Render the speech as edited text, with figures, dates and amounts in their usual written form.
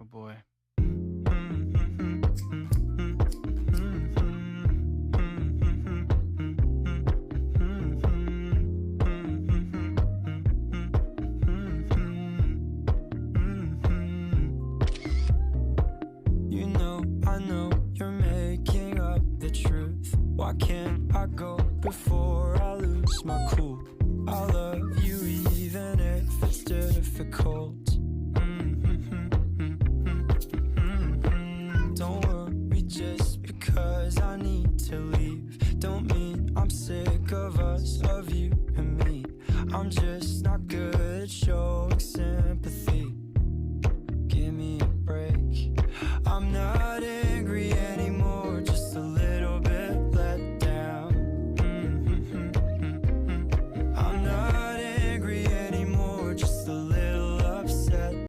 Oh boy. You know, I know you're making up the truth. Why can't I go before I lose my cool? I love you even if it's difficult.